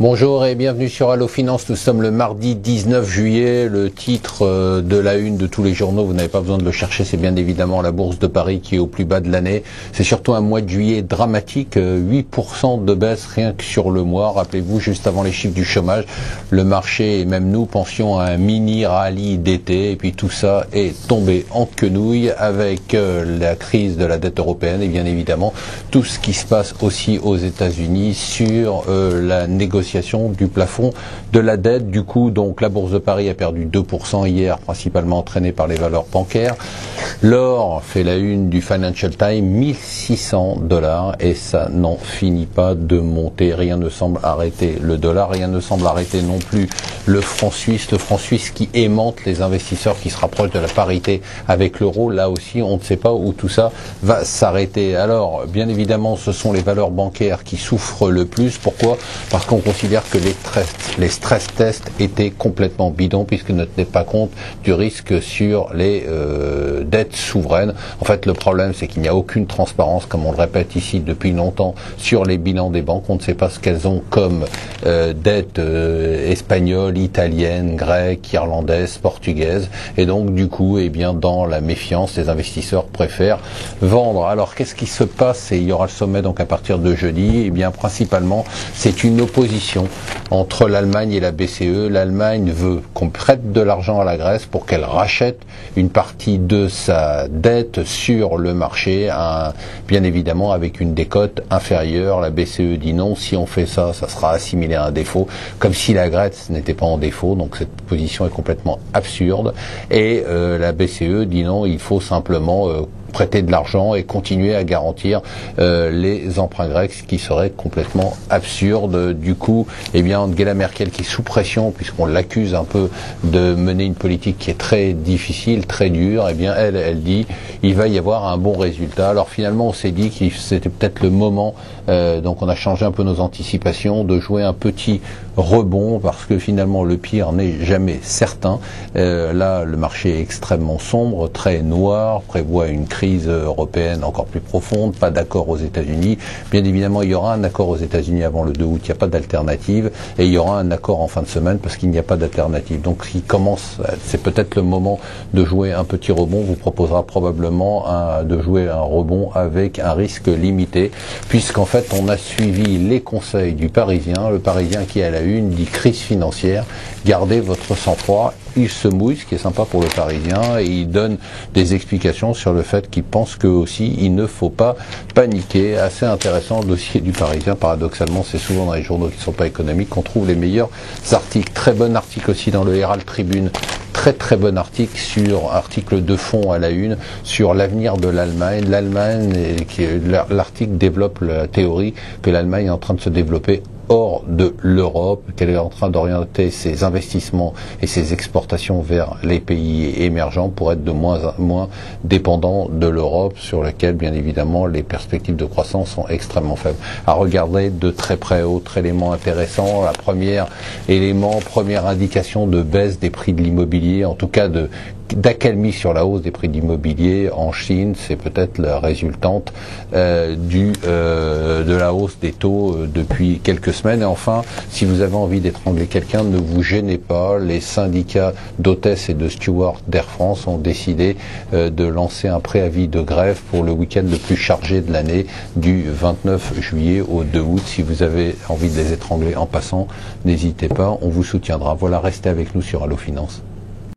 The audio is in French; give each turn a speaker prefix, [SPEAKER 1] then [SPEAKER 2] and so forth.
[SPEAKER 1] Bonjour et bienvenue sur Allo Finance. Nous sommes le mardi 19 juillet. Le titre de la une de tous les journaux, vous n'avez pas besoin de le chercher, c'est bien évidemment la Bourse de Paris qui est au plus bas de l'année. C'est surtout un mois de juillet dramatique, 8% de baisse rien que sur le mois. Rappelez-vous, juste avant les chiffres du chômage, le marché et même nous pensions à un mini rallye d'été. Et puis tout ça est tombé en quenouille avec la crise de la dette européenne et bien évidemment tout ce qui se passe aussi aux États-Unis sur la négociation du plafond de la dette. Du coup, donc la Bourse de Paris a perdu 2% hier, principalement entraînée par les valeurs bancaires. L'or fait la une du Financial Times, 1600 $ et ça n'en finit pas de monter. Rien ne semble arrêter le dollar, rien ne semble arrêter non plus le franc suisse qui aimante les investisseurs qui se rapprochent de la parité avec l'euro. Là aussi, on ne sait pas où tout ça va s'arrêter. Alors, bien évidemment, ce sont les valeurs bancaires qui souffrent le plus. Pourquoi ? Parce qu'on considère que les stress tests étaient complètement bidons puisqu'ils ne tenaient pas compte du risque sur les dettes souveraines. En fait, le problème, c'est qu'il n'y a aucune transparence, comme on le répète ici depuis longtemps, sur les bilans des banques. On ne sait pas ce qu'elles ont comme dettes espagnoles, italiennes, grecques, irlandaises, portugaises. Et donc, du coup, eh bien, dans la méfiance, les investisseurs préfèrent vendre. Alors, qu'est-ce qui se passe? Et il y aura le sommet donc à partir de jeudi. Eh bien, principalement, c'est une opposition entre l'Allemagne et la BCE. L'Allemagne veut qu'on prête de l'argent à la Grèce pour qu'elle rachète une partie de sa dette sur le marché, bien évidemment avec une décote inférieure. La BCE dit non, si on fait ça, ça sera assimilé à un défaut, comme si la Grèce n'était pas en défaut. Donc cette position est complètement absurde. Et la BCE dit non, il faut simplement prêter de l'argent et continuer à garantir les emprunts grecs, ce qui serait complètement absurde. Du coup, eh bien, Angela Merkel qui est sous pression, puisqu'on l'accuse un peu de mener une politique qui est très difficile, très dure, eh bien, elle dit, il va y avoir un bon résultat. Alors finalement, on s'est dit que c'était peut-être le moment, donc on a changé un peu nos anticipations, de jouer un petit rebond, parce que finalement, le pire n'est jamais certain. Là, le marché est extrêmement sombre, très noir, prévoit une crise européenne encore plus profonde, pas d'accord aux États-Unis. Bien évidemment, il y aura un accord aux États-Unis avant le 2 août, il n'y a pas d'alternative, et il y aura un accord en fin de semaine parce qu'il n'y a pas d'alternative. Donc, c'est peut-être le moment de jouer un petit rebond, vous proposera probablement de jouer un rebond avec un risque limité, puisqu'en fait, on a suivi les conseils du Parisien, le Parisien qui à la une dit crise financière, gardez votre sang-froid. Il se mouille, ce qui est sympa pour le Parisien, et il donne des explications sur le fait qu'il pense que aussi il ne faut pas paniquer. Assez intéressant le dossier du Parisien. Paradoxalement, c'est souvent dans les journaux qui ne sont pas économiques qu'on trouve les meilleurs articles. Très bon article aussi dans le Herald Tribune. Très bon article de fond à la une sur l'avenir de l'Allemagne. L'article développe la théorie que l'Allemagne est en train de se développer hors de l'Europe, qu'elle est en train d'orienter ses investissements et ses exportations vers les pays émergents pour être de moins en moins dépendants de l'Europe, sur laquelle, bien évidemment, les perspectives de croissance sont extrêmement faibles. À regarder de très près, autre élément intéressant, première indication de baisse des prix de l'immobilier, en tout cas d'accalmie sur la hausse des prix d'immobilier en Chine, c'est peut-être la résultante de la hausse des taux depuis quelques semaines. Et enfin, si vous avez envie d'étrangler quelqu'un, ne vous gênez pas. Les syndicats d'hôtesses et de stewards d'Air France ont décidé de lancer un préavis de grève pour le week-end le plus chargé de l'année, du 29 juillet au 2 août. Si vous avez envie de les étrangler en passant, n'hésitez pas, on vous soutiendra. Voilà, restez avec nous sur Allo Finance.